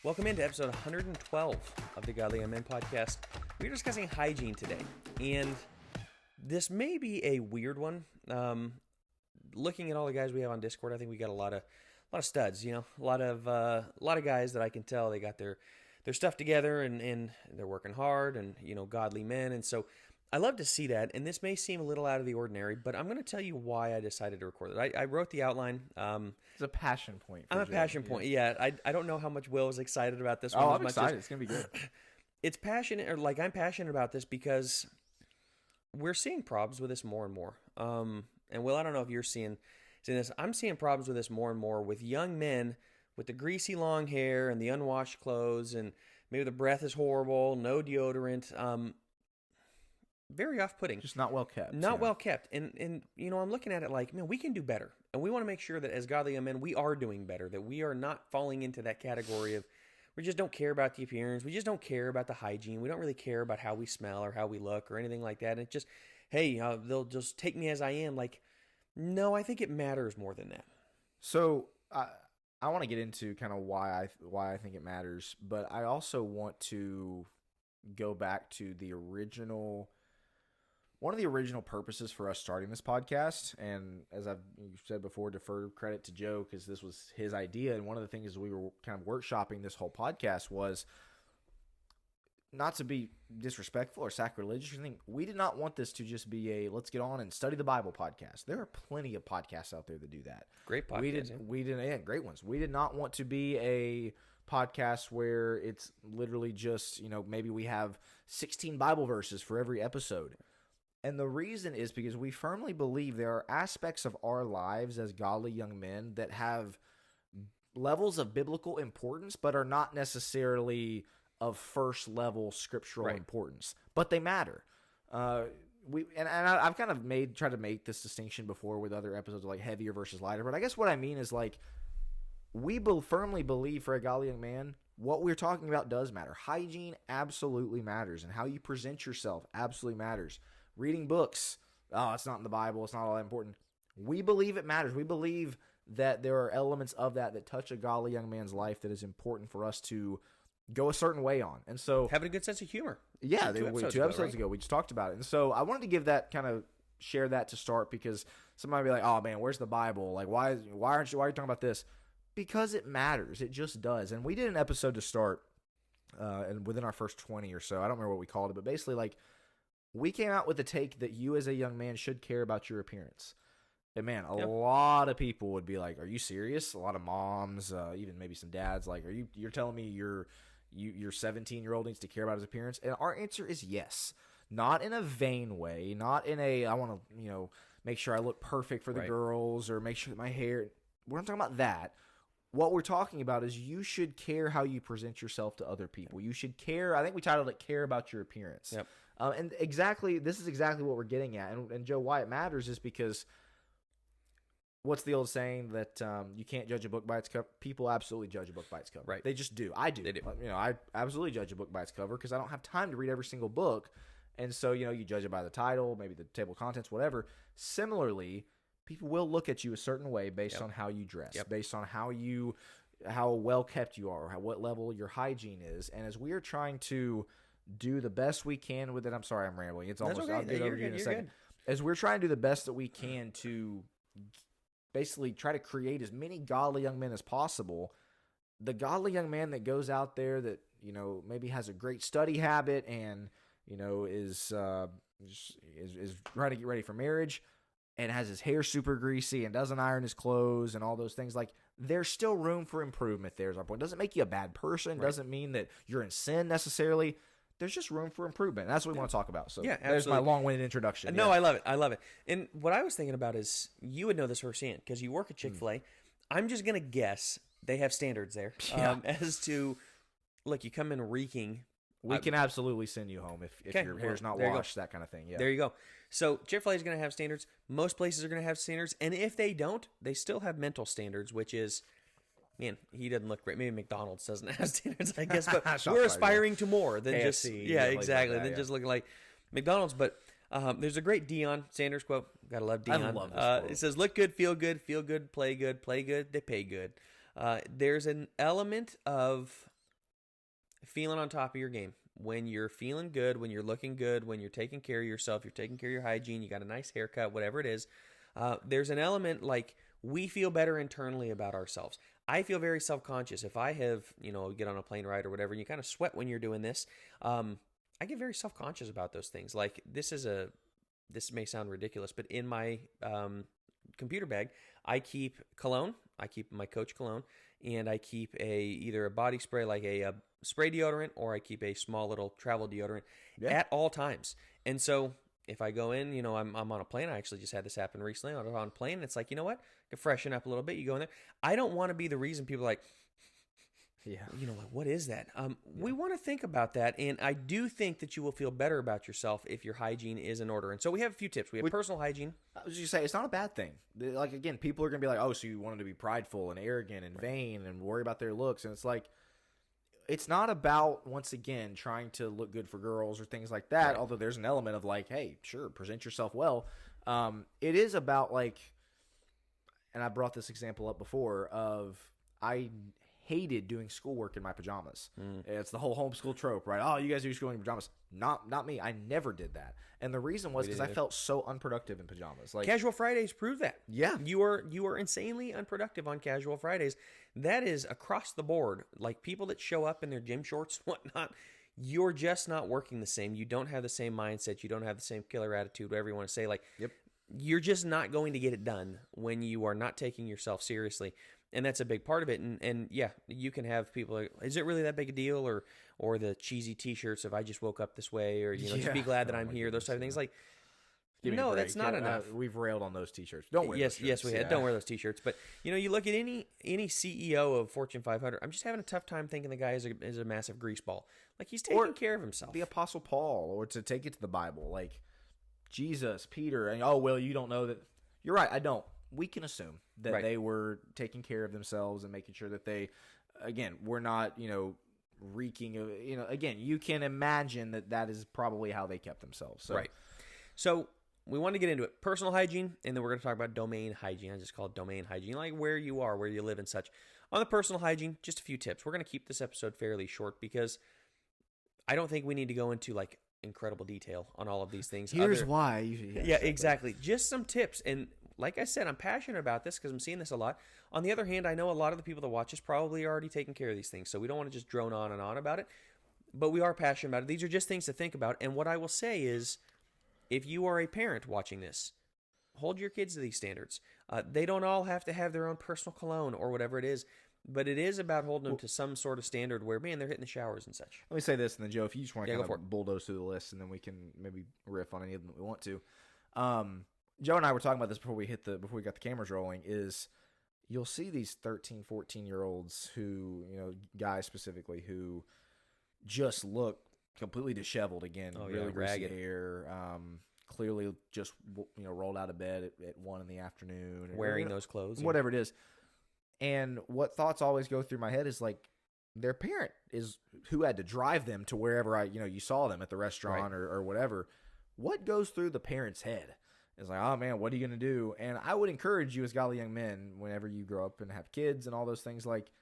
Welcome into episode 112 of the Godly Young Men podcast. We're discussing hygiene today, and this may be a weird one. Looking at all the guys we have on Discord, I think we got a lot of studs. You know, a lot of guys that I can tell they got their stuff together and they're working hard and godly men, and so I love to see that. And this may seem a little out of the ordinary, but I'm going to tell you why I decided to record it. I wrote the outline. It's a passion point. I'm a passion point. Yeah, I don't know how much Will is excited about this one. Oh, I'm excited. It's going to be good. It's passionate, or like I'm passionate about this because we're seeing problems with this more and more. And Will, I don't know if you're seeing this. I'm seeing problems with this more and more with young men with the greasy long hair and the unwashed clothes, and maybe the breath is horrible, no deodorant. Very off-putting. Just not well kept. Well kept. And I'm looking at it like, man, we can do better. And we want to make sure that as godly young men, we are doing better, that we are not falling into that category of we just don't care about the appearance. We just don't care about the hygiene. We don't really care about how we smell or how we look or anything like that. And it's just, hey, they'll just take me as I am. Like, no, I think it matters more than that. So I want to get into kind of why I think it matters, but I also want to go back to one of the original purposes for us starting this podcast, and as I've said before, defer credit to Joe because this was his idea, and one of the things we were kind of workshopping this whole podcast was not to be disrespectful or sacrilegious or anything. We did not want this to just be a let's get on and study the Bible podcast. There are plenty of podcasts out there that do that. Great podcasts. We didn't, great ones. We did not want to be a podcast where it's literally just, maybe we have 16 Bible verses for every episode. And the reason is because we firmly believe there are aspects of our lives as godly young men that have levels of biblical importance, but are not necessarily of first level scriptural importance, but they matter. I've kind of tried to make this distinction before with other episodes of like heavier versus lighter, but I guess what I mean is like we firmly believe for a godly young man, what we're talking about does matter. Hygiene absolutely matters, and how you present yourself absolutely matters. Reading books, it's not in the Bible, it's not all that important. We believe it matters. We believe that there are elements of that touch a godly young man's life that is important for us to go a certain way on. And so having a good sense of humor. Yeah, two episodes ago, we just talked about it. And so I wanted to give that share that to start, because somebody might be like, oh man, where's the Bible? Like, why are you talking about this? Because it matters. It just does. And we did an episode to start, and within our first 20 or so, I don't remember what we called it, but basically like, we came out with the take that you as a young man should care about your appearance. And man, a lot of people would be like, are you serious? A lot of moms, even maybe some dads, like, you're telling me your 17-year-old needs to care about his appearance? And our answer is yes. Not in a vain way, not in a, I want to, make sure I look perfect for the girls or make sure that my hair, we're not talking about that. What we're talking about is you should care how you present yourself to other people. You should care. I think we titled it "Care About Your Appearance." Yep. And this is exactly what we're getting at. And Joe, why it matters is because what's the old saying that you can't judge a book by its cover? People absolutely judge a book by its cover. Right. They just do. I do. They do. I absolutely judge a book by its cover because I don't have time to read every single book. And so, you judge it by the title, maybe the table of contents, whatever. Similarly, people will look at you a certain way based on how you dress, based on how well kept you are, what level your hygiene is. And as we are trying to do the best we can with it, I'm sorry, I'm rambling. It's almost, I'll get over to you in a second. As we're trying to do the best that we can to basically try to create as many godly young men as possible, the godly young man that goes out there that, maybe has a great study habit and, is trying to get ready for marriage, and has his hair super greasy and doesn't iron his clothes and all those things, like, there's still room for improvement. There's our point. Doesn't make you a bad person. Doesn't mean that you're in sin necessarily. There's just room for improvement. That's what we want to talk about. So there's my long-winded introduction. No, I love it. I love it. And what I was thinking about is, you would know this firsthand because you work at Chick-fil-A. I'm just going to guess they have standards there as to, look, you come in reeking. We can absolutely send you home if your hair's not washed, that kind of thing. Yeah. There you go. So Chick-fil-A is going to have standards. Most places are going to have standards. And if they don't, they still have mental standards, which is, man, he doesn't look great. Maybe McDonald's doesn't have standards, I guess. But we're aspiring to more than just, exactly, than just looking like McDonald's. But there's a great Deion Sanders quote. Gotta love Deion. I love this quote. It says, look good, feel good, play good, they pay good. There's an element of feeling on top of your game, when you're feeling good, when you're looking good, when you're taking care of yourself, you're taking care of your hygiene, you got a nice haircut, whatever it is, there's an element like we feel better internally about ourselves. I feel very self-conscious. If I have, get on a plane ride or whatever, and you kind of sweat when you're doing this, I get very self-conscious about those things. Like this may sound ridiculous, but in my computer bag, I keep cologne. I keep my Coach cologne, and I keep either a body spray, like a spray deodorant, or I keep a small little travel deodorant at all times. And so if I go in, I'm on a plane. I actually just had this happen recently. I was on a plane, and it's like, you know what? I can freshen up a little bit. You go in there. I don't want to be the reason people are like, what is that? We want to think about that, and I do think that you will feel better about yourself if your hygiene is in order. And so we have a few tips. We have personal hygiene. I was just say it's not a bad thing. Like again, people are gonna be like, "Oh, so you wanted to be prideful and arrogant and vain and worry about their looks?" And it's like, it's not about once again trying to look good for girls or things like that. Right. Although there's an element of like, hey, sure, present yourself well. It is about like, and I brought this example up before of I hated doing schoolwork in my pajamas. It's the whole homeschool trope, right? Oh, you guys do school in your pajamas. Not me. I never did that. And the reason was because I felt so unproductive in pajamas. Like Casual Fridays prove that. Yeah. You are insanely unproductive on Casual Fridays. That is across the board. Like people that show up in their gym shorts and whatnot, you're just not working the same. You don't have the same mindset. You don't have the same killer attitude, whatever you want to say. Like, you're just not going to get it done when you are not taking yourself seriously. And that's a big part of it. And yeah, you can have people like, is it really that big a deal? Or the cheesy t-shirts of I just woke up this way, or, just be glad that I'm here. Those type of things. Like, no, that's not enough. We've railed on those t-shirts. Don't wear those shirts. Yes, we had. Don't wear those t-shirts. But, you look at any CEO of Fortune 500, I'm just having a tough time thinking the guy is a massive grease ball. Like, he's taking care of himself. The Apostle Paul, or to take it to the Bible, like Jesus, Peter, and you don't know that. You're right, I don't. We can assume that they were taking care of themselves and making sure that they, again, were not, reeking of, again, you can imagine that is probably how they kept themselves. So. Right. So we want to get into it. Personal hygiene, and then we're going to talk about domain hygiene. I just call it domain hygiene, like where you are, where you live and such. On the personal hygiene, just a few tips. We're going to keep this episode fairly short because I don't think we need to go into like incredible detail on all of these things. Here's why. Yeah, exactly. Just some tips. And like I said, I'm passionate about this because I'm seeing this a lot. On the other hand, I know a lot of the people that watch us probably are already taking care of these things, so we don't want to just drone on and on about it. But we are passionate about it. These are just things to think about. And what I will say is, if you are a parent watching this, hold your kids to these standards. They don't all have to have their own personal cologne or whatever it is, but it is about holding them to some sort of standard where, man, they're hitting the showers and such. Let me say this, and then, Joe, if you just want to kind of bulldoze through the list, and then we can maybe riff on any of them that we want to. Joe and I were talking about this before we got the cameras rolling, is you'll see these 13, 14-year-olds who, guys specifically, who just look completely disheveled again, really ragged hair, clearly just rolled out of bed at 1 in the afternoon, wearing those clothes, whatever it is. And what thoughts always go through my head is like, their parent is who had to drive them to wherever you saw them at the restaurant or whatever. What goes through the parent's head? It's like, oh man, what are you going to do? And I would encourage you as godly young men, whenever you grow up and have kids and all those things, like,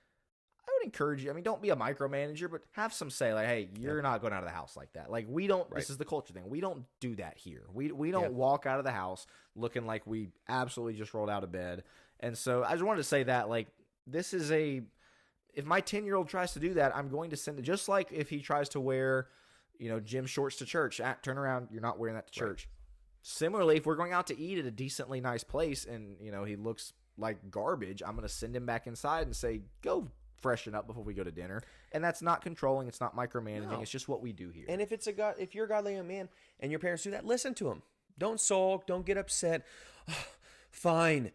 I would encourage you. I mean, don't be a micromanager, but have some say. Like, hey, you're not going out of the house like that. Like, we don't. This is the culture thing. We don't do that here. We don't walk out of the house looking like we absolutely just rolled out of bed. And so I just wanted to say that, like, this is if my 10-year-old tries to do that, I'm going to send it. Just like if he tries to wear, gym shorts to church. Turn around. You're not wearing that to church. Similarly, if we're going out to eat at a decently nice place and, he looks like garbage, I'm going to send him back inside and say, go freshen up before we go to dinner. And that's not controlling. It's not micromanaging. No. It's just what we do here. And if you're a godly young man and your parents do that, listen to them. Don't sulk. Don't get upset. Oh, fine.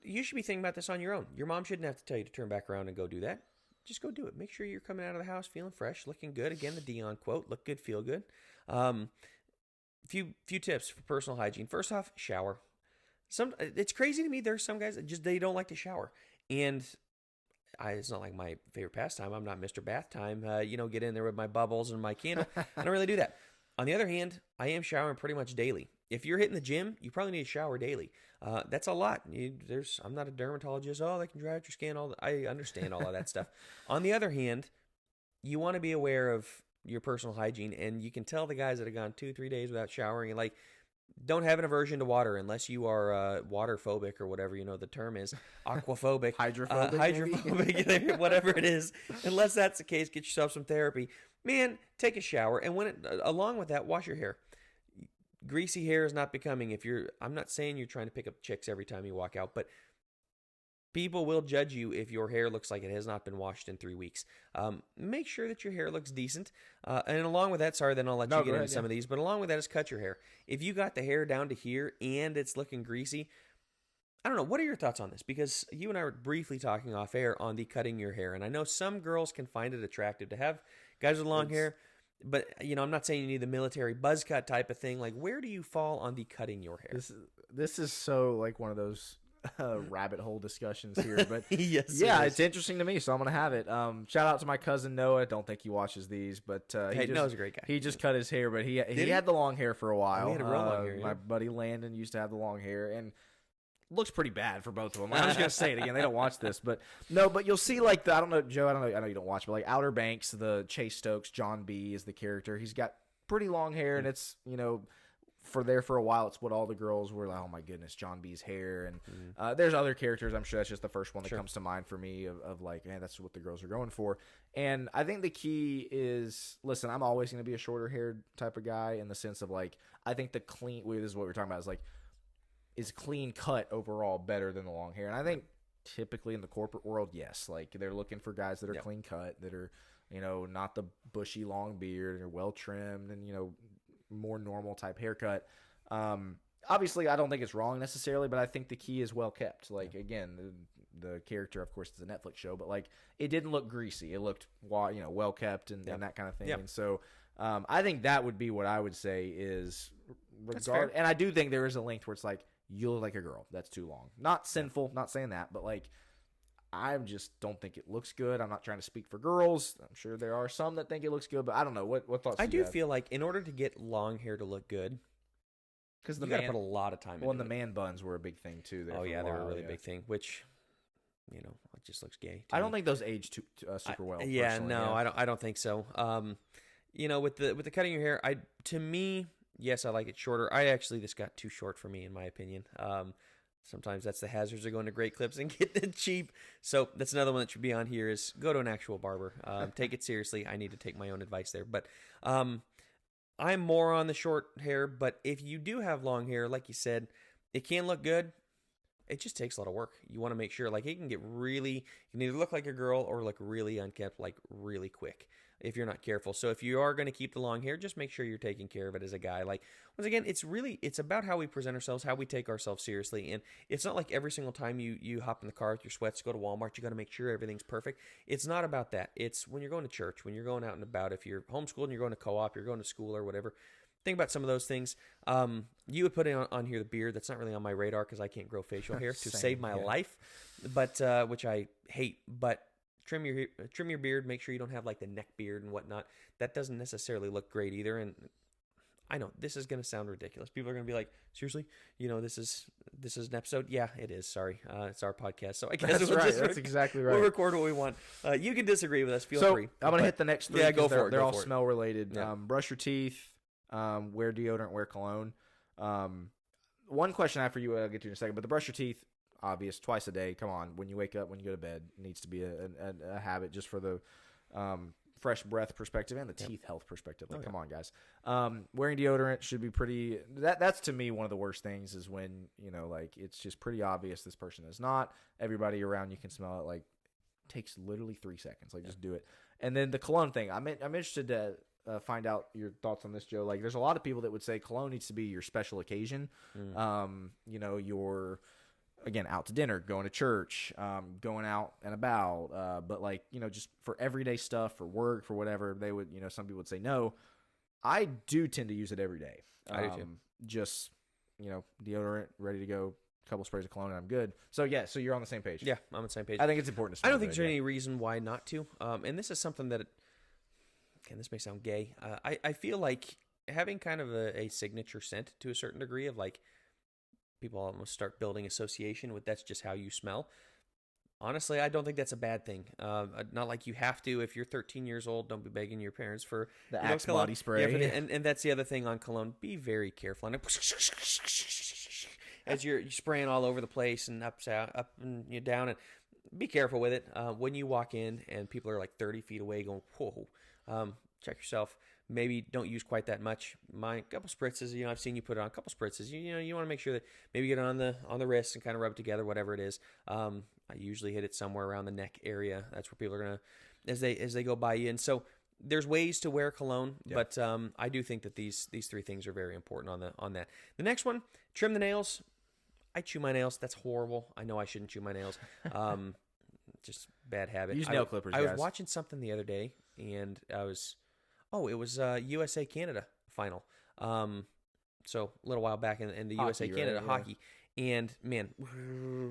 You should be thinking about this on your own. Your mom shouldn't have to tell you to turn back around and go do that. Just go do it. Make sure you're coming out of the house feeling fresh, looking good. Again, the Dion quote, look good, feel good. Few tips for personal hygiene. First off, shower. It's crazy to me. There's some guys that they don't like to shower, and it's not like my favorite pastime. I'm not Mr. Bath Time. Get in there with my bubbles and my candle. I don't really do that. On the other hand, I am showering pretty much daily. If you're hitting the gym, you probably need to shower daily. That's a lot. I'm not a dermatologist. Oh, they can dry out your skin. I understand all of that stuff. On the other hand, you want to be aware of your personal hygiene, and you can tell the guys that have gone 2-3 days without showering, and like, don't have an aversion to water unless you are water phobic or whatever the term is, aquaphobic, hydrophobic, whatever it is. Unless that's the case, get yourself some therapy. Man, take a shower, and along with that, wash your hair. Greasy hair is not becoming. I'm not saying you're trying to pick up chicks every time you walk out, but people will judge you if your hair looks like it has not been washed in 3 weeks. Make sure that your hair looks decent. And along with that, sorry, then I'll let you get into some of these, but along with that is cut your hair. If you got the hair down to here and it's looking greasy, I don't know. What are your thoughts on this? Because you and I were briefly talking off air on the cutting your hair. And I know some girls can find it attractive to have guys with long hair. But, I'm not saying you need the military buzz cut type of thing. Like, where do you fall on the cutting your hair? This is so like one of those rabbit hole discussions here, but yes, it's interesting to me, so I'm gonna have it. Shout out to my cousin Noah. Don't think he watches these, but Noah's a great guy. He just cut his hair, but he had the long hair for a while. He had real long hair. My buddy Landon used to have the long hair, and looks pretty bad for both of them. I'm just gonna say it again. They don't watch this, but you'll see like I don't know, Joe. I know you don't watch, but like Outer Banks, the Chase Stokes, John B is the character. He's got pretty long hair, and it's for a while, it's what all the girls were like, oh my goodness, John B's hair. And there's other characters. I'm sure that's just the first one that comes to mind for me of like, man, that's what the girls are going for. And I think the key is, listen, I'm always going to be a shorter haired type of guy in the sense of like, I think this is what we're talking about, is like, is clean cut overall better than the long hair? And I think typically in the corporate world, yes, like they're looking for guys that are clean cut, that are, not the bushy long beard, and are well trimmed, and, more normal type haircut. Obviously, I don't think it's wrong necessarily, but I think the key is well kept. Like, again, the character, of course, is a Netflix show, but like it didn't look greasy. It looked, well kept and that kind of thing. And so I think that would be what I would say is regard. And I do think there is a length where it's like, you look like a girl. That's too long. Not sinful, not saying that, but like, I just don't think it looks good. I'm not trying to speak for girls. I'm sure there are some that think it looks good, but I don't know. What thoughts do you have? Feel like in order to get long hair to look good, because you got to put a lot of time into it. Well, and the man buns were a big thing too. They were a really big thing, which, it just looks gay. I don't think those age super well. I don't think so. With the cutting your hair, to me, yes, I like it shorter. This got too short for me, in my opinion. Sometimes that's the hazards of going to great clips and getting it cheap. So that's another one that should be on here, is go to an actual barber. Take it seriously. I need to take my own advice there. But I'm more on the short hair. But if you do have long hair, like you said, it can look good. It just takes a lot of work. You want to make sure, like, it can either look like a girl or look really unkempt, like really quick, if you're not careful. So if you are going to keep the long hair, just make sure you're taking care of it as a guy. Like, once again, it's about how we present ourselves, how we take ourselves seriously. And it's not like every single time you hop in the car with your sweats, go to Walmart, you got to make sure everything's perfect. It's not about that. It's when you're going to church, when you're going out and about, if you're homeschooled and you're going to co-op, you're going to school or whatever. Think about some of those things. You would put on here the beard. That's not really on my radar because I can't grow facial hair to save my life, but which I hate. But trim your beard. Make sure you don't have like the neck beard and whatnot. That doesn't necessarily look great either. And I know this is going to sound ridiculous. People are going to be like, seriously, this is an episode. Yeah, it is. Sorry, it's our podcast, so I guess that's right. That's exactly right. We'll record what we want. You can disagree with us. Feel free. I'm going to hit the next three. Yeah, go for it. They're all smell related. Yeah. Brush your teeth. Wear deodorant, wear cologne. One question I have for you, I'll get to in a second, but the brush your teeth, obvious, twice a day. Come on, when you wake up, when you go to bed, it needs to be a habit just for the fresh breath perspective and the teeth health perspective. Like, come on, guys. Wearing deodorant should be pretty. That's to me one of the worst things is when like it's just pretty obvious this person is not. Everybody around you can smell it. Like, takes literally 3 seconds. Like, just do it. And then the cologne thing. I'm interested to find out your thoughts on this, Joe. Like, there's a lot of people that would say cologne needs to be your special occasion. You're, again, out to dinner, going to church, going out and about. But like, just for everyday stuff, for work, for whatever, they would, some people would say no. I do tend to use it every day. I do too. Just, deodorant, ready to go. Couple sprays of cologne and I'm good. So so you're on the same page. Yeah, I'm on the same page. I think it's important to I don't think there's any reason why not to. And this is something that, this may sound gay. I feel like having kind of a signature scent to a certain degree of like, people almost start building association with that's just how you smell. Honestly, I don't think that's a bad thing. Not like you have to. If you're 13 years old, don't be begging your parents for The you know, Axe cologne. body spray. Yeah, and that's the other thing on cologne. Be very careful. And as you're spraying all over the place and up and you down, and be careful with it. When you walk in and people are like 30 feet away going, whoa, check yourself. Maybe don't use quite that much. A couple spritzes, I've seen you put it on a couple spritzes. You want to make sure that maybe get it on the wrist and kind of rub it together, whatever it is. I usually hit it somewhere around the neck area. That's where people are gonna as they go by you. And so there's ways to wear cologne, but I do think that these three things are very important on that. The next one, trim the nails. I chew my nails. That's horrible. I know I shouldn't chew my nails. Just bad habit. Use nail clippers. I was guys. watching something the other day, and it was USA Canada final. So a little while back in the Hockey, USA Canada right? hockey, and man,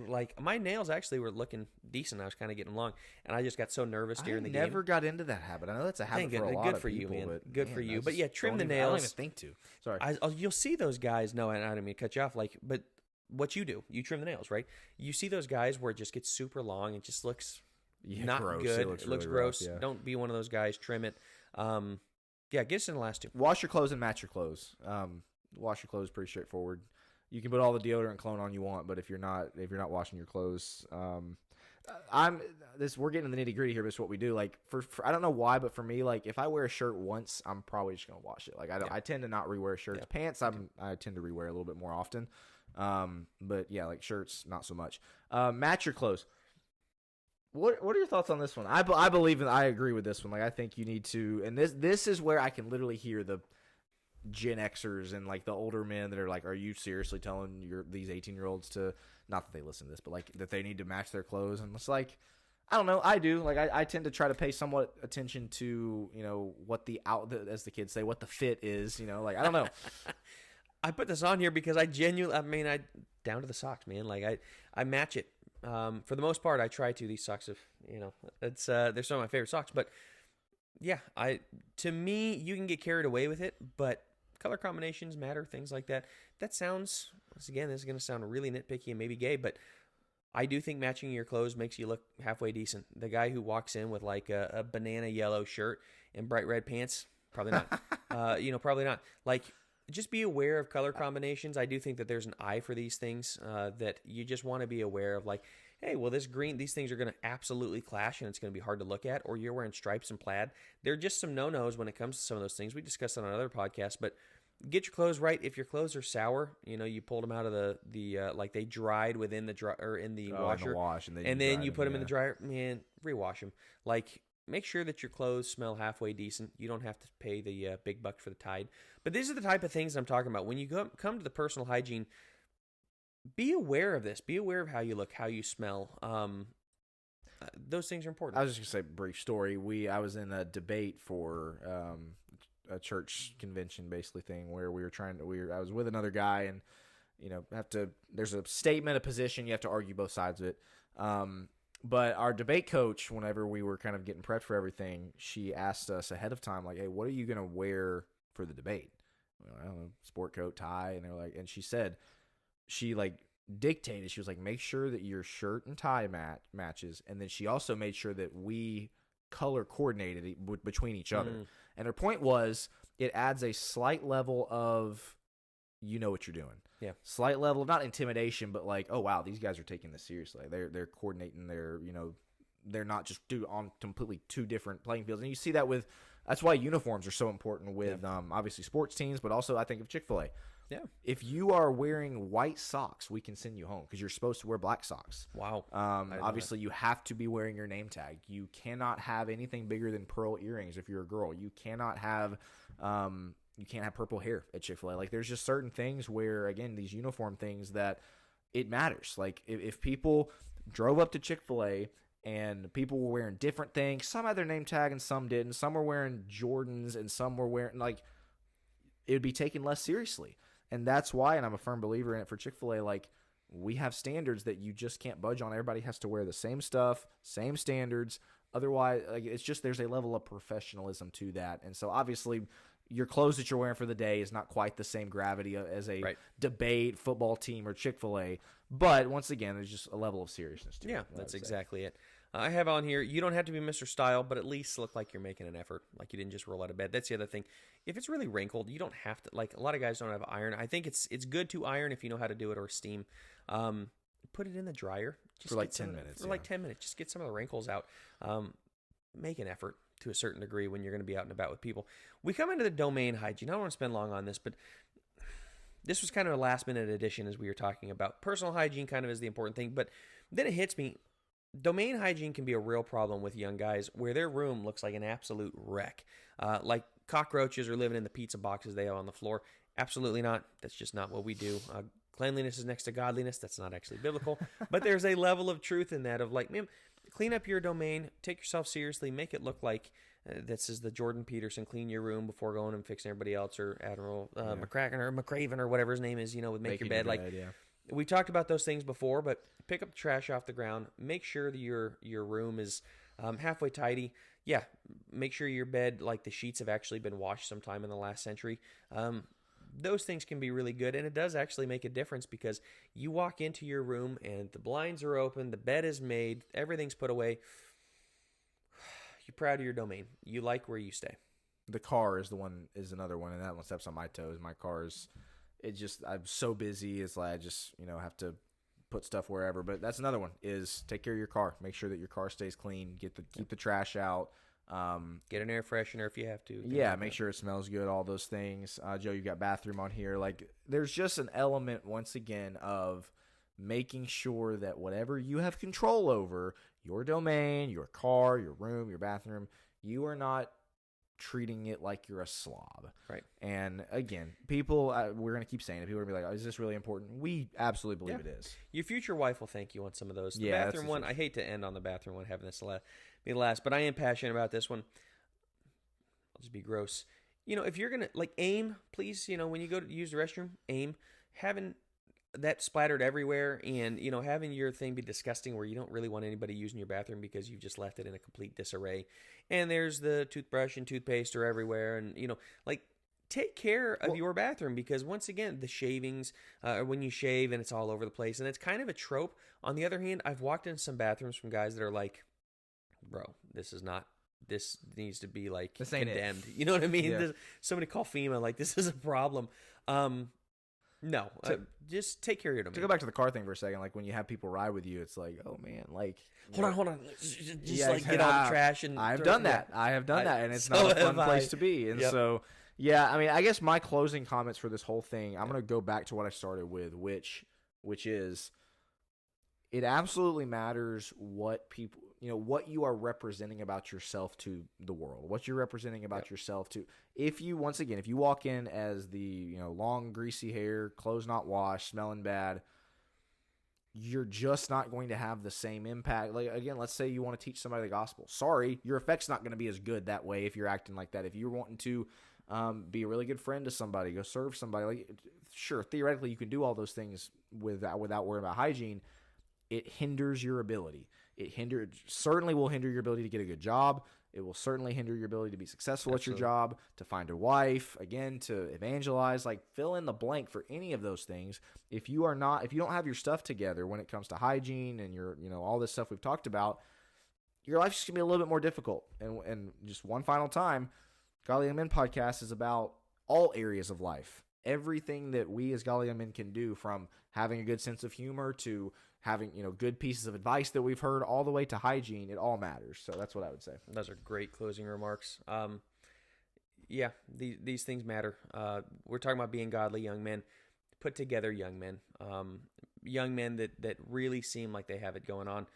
like my nails actually were looking decent. I was kind of getting along, and I just got so nervous during the game. I never got into that habit. I know that's a habit for a lot good of for people, you, man. but Good for you. But yeah, trim the I nails. don't even think to. Sorry. You'll see those guys. No, I didn't mean to cut you off. But what you do, you trim the nails, right? You see those guys where it just gets super long. It just looks not gross. good. It looks really gross. rough, yeah. Don't be one of those guys. Trim it. Get us in the last two. Wash your clothes and match your clothes. Wash your clothes pretty straightforward. You can put all the deodorant and cologne on you want, but if you're not washing your clothes, we're getting in the nitty gritty here. But it's what we do. Like for I don't know why, but for me, like if I wear a shirt once, I'm probably just gonna wash it. Like I tend to not rewear shirts. Yeah. Pants, I tend to rewear a little bit more often. But yeah, like shirts, not so much. Match your clothes. What are your thoughts on this one? I agree with this one. Like I think you need to, and this is where I can literally hear the Gen Xers and like the older men that are like, are you seriously telling these 18-year-olds to, not that they listen to this, but like that they need to match their clothes? And it's like, I don't know. I do. Like I tend to try to pay somewhat attention to, what as the kids say, what the fit is, like, I don't know. I put this on here because I down to the socks, man. Like I match it. For the most part, I try to. These socks have, it's they're some of my favorite socks. But yeah, to me, you can get carried away with it, but color combinations matter, things like that. That sounds, again, this is going to sound really nitpicky and maybe gay, but I do think matching your clothes makes you look halfway decent. The guy who walks in with like a banana yellow shirt and bright red pants, probably not. Probably not. Like, just be aware of color combinations. I do think that there's an eye for these things that you just want to be aware of. Like, hey, well, these things are going to absolutely clash and it's going to be hard to look at. Or you're wearing stripes and plaid. There are just some no-nos when it comes to some of those things. We discussed that on another podcast, but get your clothes right. If your clothes are sour, you pulled them out of the like they dried within the washer, in the wash, and then you put them in the dryer. Man, rewash them. Like, make sure that your clothes smell halfway decent. You don't have to pay the big bucks for the Tide. But these are the type of things I'm talking about. When you come to the personal hygiene, be aware of this. Be aware of how you look, how you smell. Those things are important. I was just going to say, brief story. I was in a debate for a church convention basically thing where I was with another guy and, there's a statement, a position, you have to argue both sides of it. But our debate coach, whenever we were kind of getting prepped for everything, she asked us ahead of time, like, hey, what are you going to wear for the debate? I don't know, sport coat, tie. And they're like, and she said, she like dictated, she was like, make sure that your shirt and tie matches. And then she also made sure that we color coordinated between each other. And her point was, it adds a slight level of, what you're doing. Yeah. Slight level of not intimidation, but like, oh wow, these guys are taking this seriously. They're coordinating their, they're not just on completely two different playing fields. And you see that that's why uniforms are so important with obviously sports teams, but also I think of Chick-fil-A. Yeah. If you are wearing white socks, we can send you home because you're supposed to wear black socks. Wow. Obviously, you have to be wearing your name tag. You cannot have anything bigger than pearl earrings if you're a girl. You cannot have purple hair at Chick-fil-A. Like, there's just certain things where, again, these uniform things that it matters. Like, if people drove up to Chick-fil-A and people were wearing different things, some had their name tag and some didn't. Some were wearing Jordans and some were wearing, like, it would be taken less seriously. And that's why, and I'm a firm believer in it for Chick-fil-A, like, we have standards that you just can't budge on. Everybody has to wear the same stuff, same standards. Otherwise, like, it's just there's a level of professionalism to that. And so, obviously, your clothes that you're wearing for the day is not quite the same gravity as a debate, football team, or Chick-fil-A. But once again, there's just a level of seriousness to it. Yeah, that's exactly it. I have on here, you don't have to be Mr. Style, but at least look like you're making an effort. Like you didn't just roll out of bed. That's the other thing. If it's really wrinkled, you don't have to, like a lot of guys don't have iron. I think it's good to iron if you know how to do it, or steam. Put it in the dryer. Just for like 10 minutes. For like 10 minutes. Just get some of the wrinkles out. Make an effort to a certain degree when you're going to be out and about with people. We come into the domain hygiene. I don't want to spend long on this, but this was kind of a last minute addition as we were talking about. Personal hygiene kind of is the important thing, but then it hits me. Domain hygiene can be a real problem with young guys where their room looks like an absolute wreck. Like cockroaches are living in the pizza boxes they have on the floor. Absolutely not. That's just not what we do. Cleanliness is next to godliness. That's not actually biblical. But there's a level of truth in that of like, man, clean up your domain. Take yourself seriously. Make it look like this is the Jordan Peterson, clean your room before going and fixing everybody else, or Admiral McCracken or McCraven or whatever his name is, with Make Your Bed. We talked about those things before, but pick up the trash off the ground. Make sure that your room is halfway tidy. Yeah, make sure your bed, like the sheets have actually been washed sometime in the last century. Those things can be really good, and it does actually make a difference because you walk into your room and the blinds are open, the bed is made, everything's put away. You're proud of your domain. You like where you stay. The car is another one, and that one steps on my toes. My car's, I'm so busy. It's like I just, have to put stuff wherever. But that's another one, is take care of your car. Make sure that your car stays clean. Keep the trash out. Get an air freshener if you have to. Yeah, make sure it smells good, all those things. Joe, you got bathroom on here. Like, there's just an element, once again, of making sure that whatever you have control over, your domain, your car, your room, your bathroom, you are not treating it like you're a slob. Right. And again, people, we're going to keep saying it. People are going to be like, is this really important? We absolutely believe it is. Your future wife will thank you on some of those. The bathroom one, I hate to end on the bathroom one, having this be the last, but I am passionate about this one. I'll just be gross. If you're going to, aim, please, when you go to use the restroom, aim. Having that splattered everywhere and, having your thing be disgusting where you don't really want anybody using your bathroom because you've just left it in a complete disarray. And there's the toothbrush and toothpaste are everywhere. And, take care of your bathroom because, once again, the shavings, when you shave and it's all over the place. And it's kind of a trope. On the other hand, I've walked in some bathrooms from guys that are like, bro, this needs to be condemned. You know what I mean? Yeah. Somebody call FEMA, this is a problem. No, just take care of your domain. To go back to the car thing for a second, when you have people ride with you, it's like, oh man, hold on, just get all the trash and. I've done that. I have done that, and it's not a fun place to be. And so, yeah, I mean, I guess my closing comments for this whole thing, I'm going to go back to what I started with, which is, it absolutely matters what people, what you are representing about yourself to the world, what you're representing about yourself to. If you walk in as the, long, greasy hair, clothes not washed, smelling bad, you're just not going to have the same impact. Again, let's say you want to teach somebody the gospel. Sorry, your effect's not going to be as good that way if you're acting like that. If you're wanting to be a really good friend to somebody, go serve somebody, sure, theoretically you can do all those things without worrying about hygiene. It hinders your ability. Certainly will hinder your ability to get a good job. It will certainly hinder your ability to be successful at your job, to find a wife, again, to evangelize, fill in the blank for any of those things. If you don't have your stuff together when it comes to hygiene and your, all this stuff we've talked about, your life's just going to be a little bit more difficult. And just one final time, Godly Young Men podcast is about all areas of life. Everything that we as Godly Young Men can do, from having a good sense of humor to having, good pieces of advice that we've heard, all the way to hygiene, it all matters. So that's what I would say. Those are great closing remarks. These things matter. We're talking about being godly young men, put together young men, young men that really seem like they have it going on.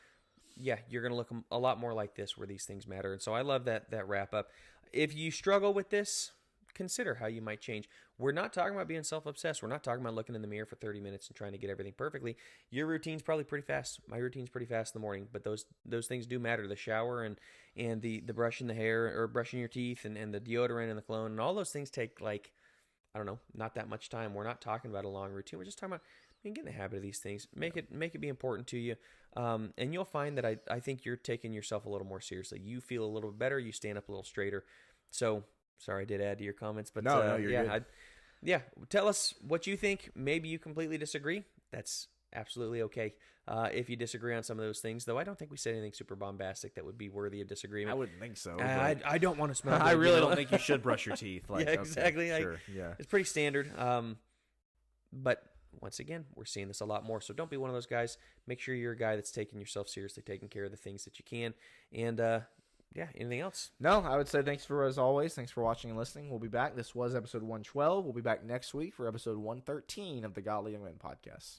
Yeah, you're going to look a lot more like this where these things matter. And so I love that wrap up. If you struggle with this, consider how you might change. We're not talking about being self-obsessed. We're not talking about looking in the mirror for 30 minutes and trying to get everything perfectly. Your routine's probably pretty fast. My routine's pretty fast in the morning, but those things do matter. The shower and the brushing the hair or brushing your teeth and the deodorant and the cologne and all those things take not that much time. We're not talking about a long routine. We're just talking about get in the habit of these things. Make it be important to you. And you'll find that I think you're taking yourself a little more seriously. You feel a little better. You stand up a little straighter. So Sorry I did add to your comments, but No, you're yeah, good. yeah. Tell us what you think. Maybe you completely disagree. That's absolutely okay. If you disagree on some of those things, though, I don't think we said anything super bombastic that would be worthy of disagreement. I wouldn't think so. I don't want to smell. I good, really you know? don't think you should brush your teeth. Like, Yeah, exactly. Okay, sure. Yeah. It's pretty standard. But once again, we're seeing this a lot more. So don't be one of those guys. Make sure you're a guy that's taking yourself seriously, taking care of the things that you can. And yeah, anything else? No, I would say thanks for, as always, thanks for watching and listening. We'll be back. This was episode 112. We'll be back next week for episode 113 of the Godly Young Men podcast.